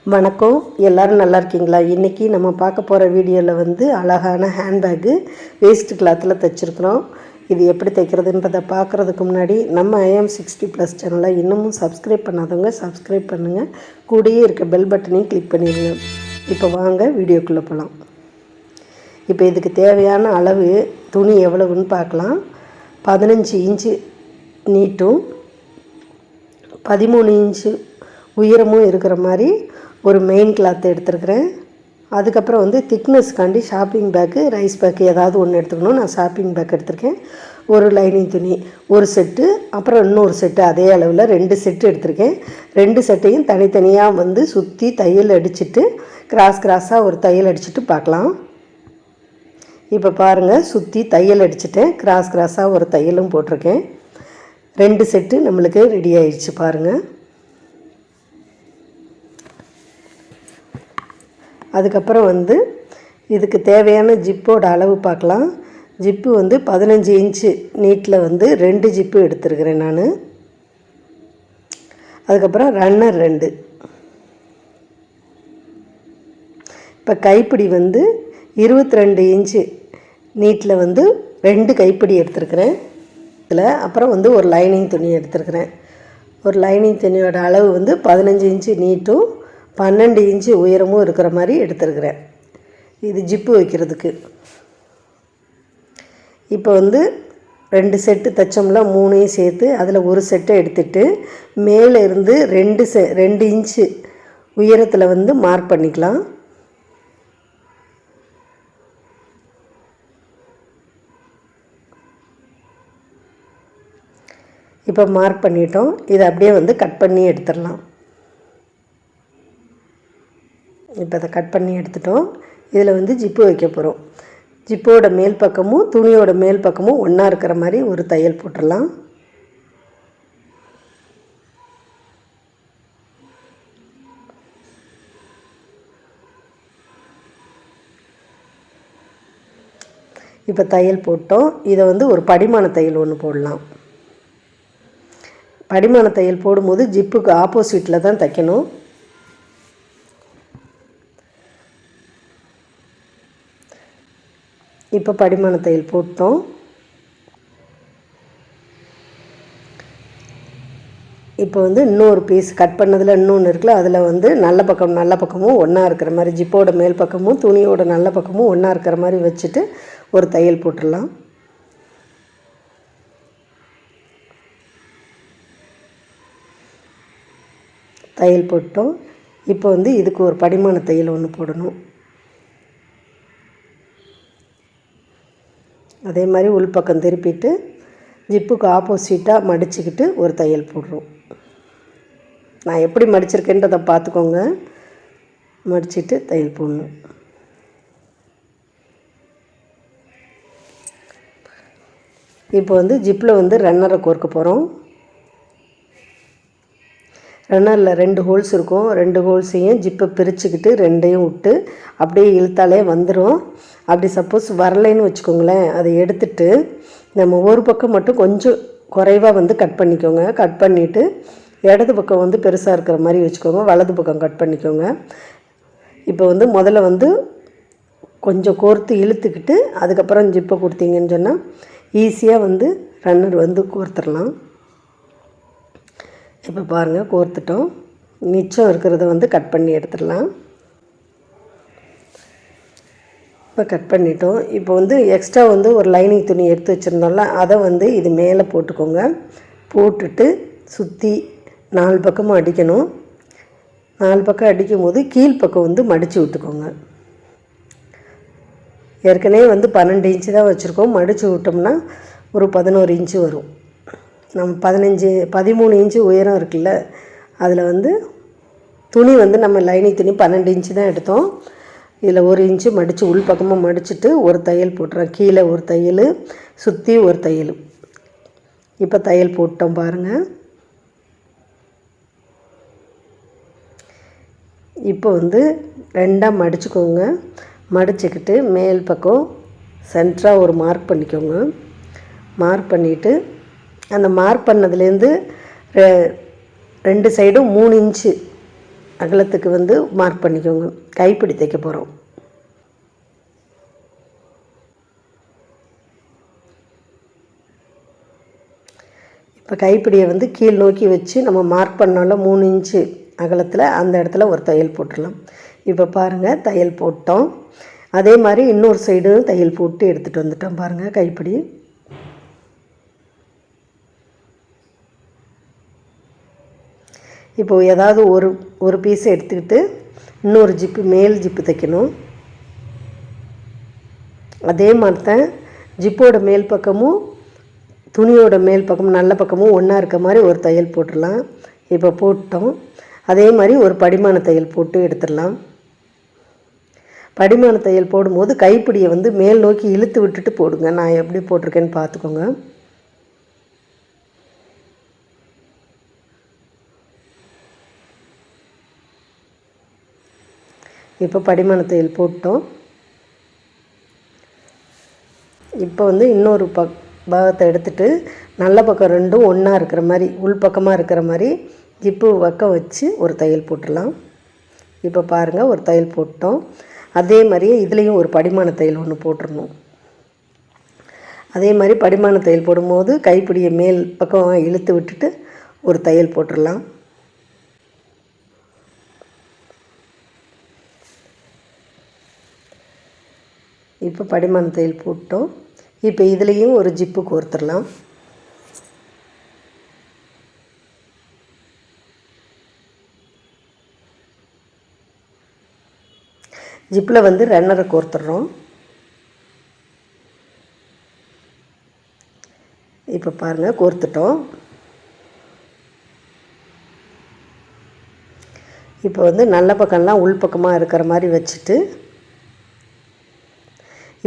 வணக்கம், எல்லோரும் நல்லா இருக்கீங்களா? இன்றைக்கி நம்ம பார்க்க போகிற வீடியோவில் வந்து அழகான ஹேண்ட்பேக்கு வேஸ்ட் கிளாத்தில் தைச்சிருக்கிறோம். இது எப்படி தைக்கிறதுன்றதை பார்க்குறதுக்கு முன்னாடி நம்ம IM60+ சேனலை இன்னமும் சப்ஸ்கிரைப் பண்ணாதவங்க சப்ஸ்கிரைப் பண்ணுங்கள். கூடயே இருக்க பெல் பட்டனையும் கிளிக் பண்ணிடுங்க. இப்போ வாங்க வீடியோக்குள்ளே போகலாம். இப்போ இதுக்கு தேவையான அளவு துணி எவ்வளவுன்னு பார்க்கலாம். 15 இன்ச்சு நீட்டும் 13 இன்ச்சு உயரமும் இருக்கிற மாதிரி ஒரு மெயின் கிளாத் எடுத்துருக்கிறேன். அதுக்கப்புறம் வந்து திக்னஸ்க்காண்டி ஷாப்பிங் பேக்கு, ரைஸ் பேக்கு ஏதாவது ஒன்று எடுத்துக்கணும். நான் ஷாப்பிங் பேக் எடுத்திருக்கேன். ஒரு லைனிங் துணி ஒரு செட்டு, அப்புறம் இன்னொரு செட்டு அதே அளவில் 2 செட்டு எடுத்திருக்கேன். 2 செட்டையும் தனித்தனியாக வந்து சுற்றி தையல் அடிச்சுட்டு கிராஸாக ஒரு தையல் அடிச்சுட்டு பார்க்கலாம். இப்போ பாருங்கள், சுற்றி தையல் அடிச்சுட்டேன். கிராஸாக ஒரு தையலும் போட்டிருக்கேன். 2 செட்டு நம்மளுக்கு ரெடி ஆயிடுச்சு பாருங்கள். அதுக்கப்புறம் வந்து இதுக்கு தேவையான ஜிப்போட அளவு பார்க்கலாம். ஜிப்பு வந்து 15 இன்ச்சு நீட்டில் வந்து 2 ஜிப்பு எடுத்துருக்கிறேன் நான். அதுக்கப்புறம் ரன்னர் 2. இப்போ கைப்பிடி வந்து 22 இன்ச்சு நீட்டில் வந்து 2 கைப்பிடி எடுத்துருக்கிறேன். இதில் அப்புறம் வந்து ஒரு லைனிங் துணி எடுத்துருக்கிறேன். ஒரு லைனிங் துணியோட அளவு வந்து 15 இன்ச்சு நீட்டும் 12 இன்ச்சு உயரமும் இருக்கிற மாதிரி எடுத்துருக்கிறேன். இது ஜிப்பு வைக்கிறதுக்கு. இப்போ வந்து 2 செட்டு தைச்சோம்ல, 3ஐயும் சேர்த்து அதில் ஒரு செட்டை எடுத்துட்டு மேலே இருந்து 2 இன்ச்சு உயரத்தில் வந்து மார்க் பண்ணிக்கலாம். இப்போ மார்க் பண்ணிட்டோம். இதை அப்படியே வந்து கட் பண்ணி எடுத்துடலாம். இப்போ அதை கட் பண்ணி எடுத்துட்டோம். இதில் வந்து ஜிப்பு வைக்க போகிறோம். ஜிப்போட மேல் பக்கமும் துணியோட மேல் பக்கமும் ஒன்றா இருக்கிற மாதிரி ஒரு தையல் போட்டுடலாம். இப்போ தையல் போட்டோம். இதை வந்து ஒரு படிமான தையல் ஒன்று போடலாம். படிமான தையல் போடும்போது ஜிப்புக்கு ஆப்போசிட்டில் தான் தைக்கணும். இப்போ படிமான தையல் போட்டோம். இப்போ வந்து இன்னொரு பீஸ் கட் பண்ணதில் இன்னொன்று இருக்குல்ல, அதில் வந்து நல்ல பக்கமும் ஒன்றா இருக்கிற மாதிரி ஜிப்போட மேல் பக்கமும் துணியோட நல்ல பக்கமும் ஒன்றா இருக்கிற மாதிரி வச்சுட்டு ஒரு தையல் போட்டுடலாம். தையல் போட்டோம். இப்போ வந்து இதுக்கு ஒரு படிமான தையல் ஒன்று போடணும். அதே மாதிரி உள்பக்கம் திருப்பிட்டு ஜிப்புக்கு ஆப்போசிட்டாக மடிச்சுக்கிட்டு ஒரு தையல் போடுறோம். நான் எப்படி மடிச்சிருக்கேன்றதை பார்த்துக்கோங்க. மடிச்சுட்டு தையல் போடணும். இப்போ வந்து ஜிப்பில் வந்து ரன்னரை கோர்க்க போகிறோம். ரன்னரில் 2 ஹோல்ஸ் இருக்கும். 2 ஹோல்ஸையும் ஜிப்பை பிரிச்சுக்கிட்டு 2ஐயும் விட்டு அப்படியே இழுத்தாலே வந்துடும். அப்படி சப்போஸ் வரலைன்னு வச்சுக்கோங்களேன், அதை எடுத்துட்டு நம்ம ஒரு பக்கம் மட்டும் கொஞ்சம் குறைவாக வந்து கட் பண்ணிக்கோங்க. கட் பண்ணிவிட்டு இடது பக்கம் வந்து பெருசாக இருக்கிற மாதிரி வச்சுக்கோங்க, வலது பக்கம் கட் பண்ணிக்கோங்க. இப்போ வந்து முதல்ல வந்து கொஞ்சம் கோர்த்து இழுத்துக்கிட்டு அதுக்கப்புறம் ஜிப்பை கொடுத்தீங்கன்னு சொன்னால் ஈஸியாக வந்து ரன்னர் வந்து கோர்த்துடலாம். இப்போ பாருங்கள், கோர்த்துட்டோம். மிச்சம் இருக்கிறத வந்து கட் பண்ணி எடுத்துடலாம். இப்போ கட் பண்ணிட்டோம். இப்போ வந்து எக்ஸ்ட்ரா வந்து ஒரு லைனிங் துணி எடுத்து வச்சுருந்தோம்ல, அதை வந்து இது மேலே போட்டுக்கோங்க. போட்டுட்டு சுற்றி 4 பக்கமும் அடிக்கணும். 4 பக்கம் அடிக்கும் போது கீழ்ப்பக்கம் வந்து மடித்து விட்டுக்கோங்க. ஏற்கனவே வந்து 12 இன்ச்சு தான் வச்சுருக்கோம். மடித்து விட்டோம்னா ஒரு 11 இன்ச்சு வரும். நம்ம 13 இன்ச்சு உயரம் இருக்குல்ல, அதில் வந்து துணி வந்து நம்ம லைனிங் துணி 12 இன்ச்சு தான் எடுத்தோம். இதில் 1 இன்ச்சு மடித்து உள் பக்கமாக மடிச்சுட்டு ஒரு தையல் போட்டுறேன். கீழே ஒரு தையல், சுற்றி ஒரு தையல். இப்போ தையல் போட்டோம் பாருங்கள். இப்போ வந்து 2ஆக மடிச்சுக்கோங்க. மடிச்சுக்கிட்டு மேல் பக்கம் சென்டராக ஒரு மார்க் பண்ணிக்கோங்க. மார்க் பண்ணிவிட்டு அந்த மார்க் பண்ணதுலேருந்து 2 சைடும் 3 இன்ச்சு அகலத்துக்கு வந்து மார்க் பண்ணிக்கோங்க. கைப்பிடி தைக்க போகிறோம். இப்போ கைப்பிடியை வந்து கீழ் நோக்கி வச்சு நம்ம மார்க் பண்ணாலும் 3 இன்ச்சு அகலத்தில் அந்த இடத்துல ஒரு தையல் போட்டுடலாம். இப்போ பாருங்கள், தையல் போட்டோம். அதே மாதிரி இன்னொரு சைடும் தையல் போட்டு எடுத்துகிட்டு வந்துட்டோம். பாருங்கள், கைப்பிடி. இப்போது ஏதாவது ஒரு பீஸை எடுத்துக்கிட்டு இன்னொரு ஜிப்பு, மேல் ஜிப்பு தைக்கணும். அதே மாதிரி தான் ஜிப்போட மேல் பக்கமும் துணியோட மேல் பக்கமும் நல்ல பக்கமும் ஒன்றா இருக்க மாதிரி ஒரு தையல் போட்டுடலாம். இப்போ போட்டோம். அதே மாதிரி ஒரு படிமான தையல் போட்டு எடுத்துடலாம். படிமான தையல் போடும்போது கைப்பிடியை வந்து மேல் நோக்கி இழுத்து விட்டுட்டு போடுங்க. நான் எப்படி போட்டிருக்கேன்னு பார்த்துக்கோங்க. இப்போ படிமான தையல் போட்டோம். இப்போ வந்து இன்னொரு பாகத்தை எடுத்துகிட்டு நல்ல பக்கம் ரெண்டும் ஒன்றா இருக்கிற மாதிரி, உள்பக்கமாக இருக்கிற மாதிரி ஜிப்பு பக்கம் வச்சு ஒரு தையல் போட்டுடலாம். இப்போ பாருங்கள், ஒரு தையல் போட்டோம். அதே மாதிரியே இதுலேயும் ஒரு படிமான தையல் ஒன்று போட்டுடணும். அதே மாதிரி படிமான தையல் போடும்போது கைப்பிடியை மேல் பக்கம் இழுத்து விட்டுட்டு ஒரு தையல் போட்டுடலாம். இப்போ படிமான தையல் போட்டோம். இப்போ இதுலேயும் ஒரு ஜிப்பு கோர்த்துடலாம். ஜிப்பில் வந்து ரன்னரை கோர்த்துடுறோம். இப்போ பாருங்கள், கோர்த்துட்டோம். இப்போ வந்து நல்ல பக்கம்லாம் உள்பக்கமாக இருக்கிற மாதிரி வச்சுட்டு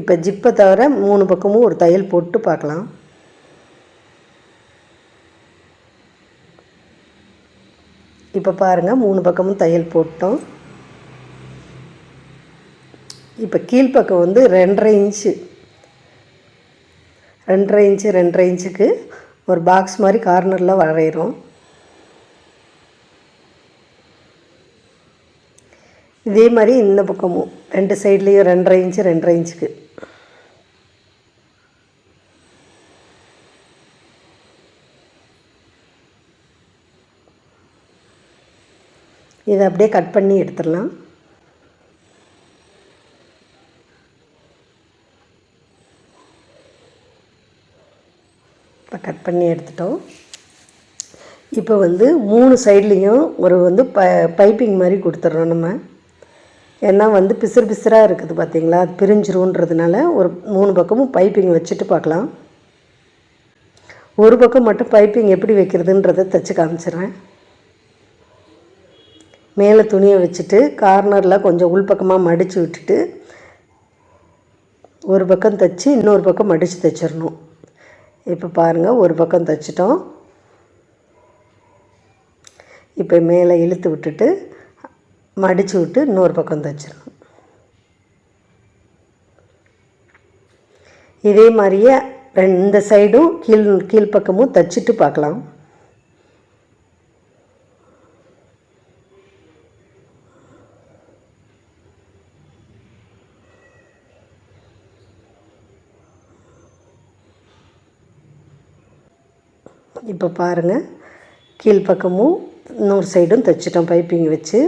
இப்போ ஜிப்பை தவிர 3 பக்கமும் ஒரு தையல் போட்டு பார்க்கலாம். இப்போ பாருங்கள், 3 பக்கமும் தையல் போட்டோம். இப்போ கீழ்ப்பக்கம் வந்து 2.5 இன்ச்சு 2.5 இன்ச்சுக்கு ஒரு பாக்ஸ் மாதிரி கார்னரில் வரைகிறோம். இதே மாதிரி இந்த பக்கமும் 2 சைட்லேயும் 2.5 இன்ச்சுக்கு. இதை அப்படியே கட் பண்ணி எடுத்துடலாம். இப்போ கட் பண்ணி எடுத்துட்டோம். இப்போ வந்து 3 சைட்லேயும் ஒரு வந்து பைப்பிங் மாதிரி கொடுத்துட்றோம் நம்ம. ஏன்னா வந்து பிசுறாக இருக்குது பார்த்திங்களா, அது பிரிஞ்சிருன்றதுனால ஒரு 3 பக்கமும் பைப்பிங் வச்சுட்டு பார்க்கலாம். ஒரு பக்கம் மட்டும் பைப்பிங் எப்படி வைக்கிறதுன்றதை தைச்சி காமிச்சிடுறேன். மேலே துணியை வச்சுட்டு கார்னரில் கொஞ்சம் உள்பக்கமாக மடித்து விட்டுட்டு ஒரு பக்கம் தைச்சி இன்னொரு பக்கம் மடித்து தைச்சிடணும். இப்போ பாருங்கள், ஒரு பக்கம் தைச்சிட்டோம். இப்போ மேலே இழுத்து விட்டுட்டு மடித்து விட்டு இன்னொரு பக்கம் தைச்சிடணும். இதே மாதிரியே இந்த சைடும் கீழ்ப்பக்கமும் தைச்சிட்டு பார்க்கலாம். இப்போ பாருங்கள், கீழ்ப்பக்கமும் இன்னொரு சைடும் தைச்சிட்டோம் பைப்பிங் வச்சு.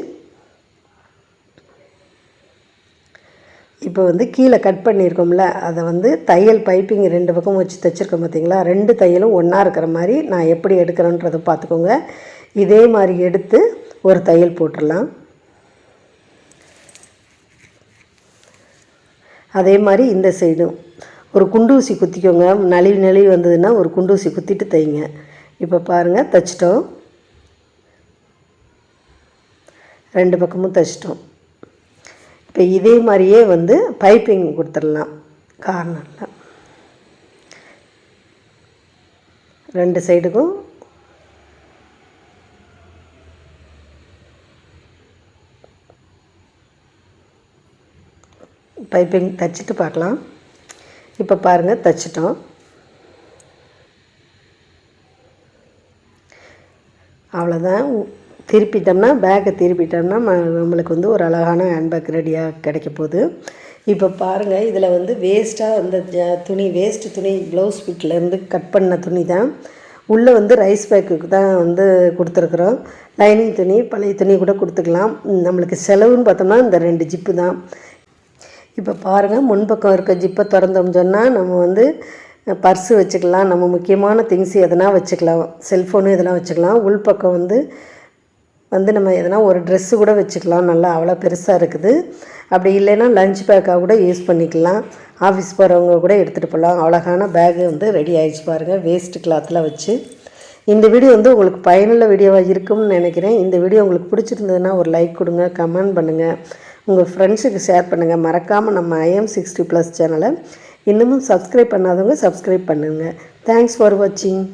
இப்போ வந்து கீழே கட் பண்ணியிருக்கோம்ல, அதை வந்து தையல் பைப்பிங் 2 பக்கம் வச்சு தைச்சிருக்கோம் பார்த்திங்களா, 2 தையலும் ஒன்றா இருக்கிற மாதிரி நான் எப்படி எடுக்கிறேன்றதை பார்த்துக்கோங்க. இதே மாதிரி எடுத்து ஒரு தையல் போட்டுடலாம். அதே மாதிரி இந்த சைடும் ஒரு குண்டூசி குத்திக்கோங்க. நழுவி வந்ததுன்னா ஒரு குண்டூசி குத்திட்டு தைங்க. இப்போ பாருங்கள், தைச்சிட்டோம். 2 பக்கமும் தைச்சிட்டோம். இப்போ இதே மாதிரியே வந்து பைப்பிங் கொடுத்துடலாம். கார்னரில் 2 சைடுக்கும் பைப்பிங் தைச்சிட்டு பார்க்கலாம். இப்போ பாருங்கள், தைச்சிட்டோம். அவ்வளோதான். திருப்பிட்டோம்னா பேக்கை திருப்பிட்டோம்னா நம்மளுக்கு வந்து ஒரு அழகான ஹேண்ட்பேக் ரெடியாக கிடைக்க போகுது. இப்போ பாருங்கள், இதில் வந்து வேஸ்ட்டாக அந்த துணி வேஸ்ட்டு துணி ப்ளவுஸ் பிட்லேருந்து கட் பண்ண துணி தான். உள்ளே வந்து ரைஸ் பேக்குக்கு தான் வந்து கொடுத்துருக்குறோம். லைனிங் துணி பழைய துணி கூட கொடுத்துக்கலாம். நம்மளுக்கு செலவுன்னு பார்த்தோம்னா இந்த 2 ஜிப்பு தான். இப்போ பாருங்கள், முன்பக்கம் இருக்க ஜிப்பை திறந்தோம்னு சொன்னால் நம்ம வந்து பர்ஸு வச்சுக்கலாம், நம்ம முக்கியமான திங்ஸ் எதனா வச்சுக்கலாம், செல்ஃபோனு இதெல்லாம் வச்சுக்கலாம். உள்பக்கம் வந்து நம்ம எதனா ஒரு ட்ரெஸ்ஸு கூட வச்சுக்கலாம். நல்லா அவ்வளோ பெருசாக இருக்குது. அப்படி இல்லைன்னா லஞ்ச் பேக்காக கூட யூஸ் பண்ணிக்கலாம். ஆஃபீஸ் போகிறவங்க கூட எடுத்துகிட்டு போகலாம். அழகான பேகு வந்து ரெடி ஆகிடுச்சு பாருங்கள், வேஸ்ட்டு கிளாத்தில் வச்சு. இந்த வீடியோ வந்து உங்களுக்கு பயனுள்ள வீடியோவாக இருக்கும்னு நினைக்கிறேன். இந்த வீடியோ உங்களுக்கு பிடிச்சிருந்ததுன்னா ஒரு லைக் கொடுங்க, கமெண்ட் பண்ணுங்கள், உங்கள் ஃப்ரெண்ட்ஸுக்கு ஷேர் பண்ணுங்கள். மறக்காமல் நம்ம IM60+ சேனலை இன்னமும் சப்ஸ்கிரைப் பண்ணாதவங்க சப்ஸ்கிரைப் பண்ணுங்கள். தேங்க்ஸ் ஃபார் வாட்சிங்.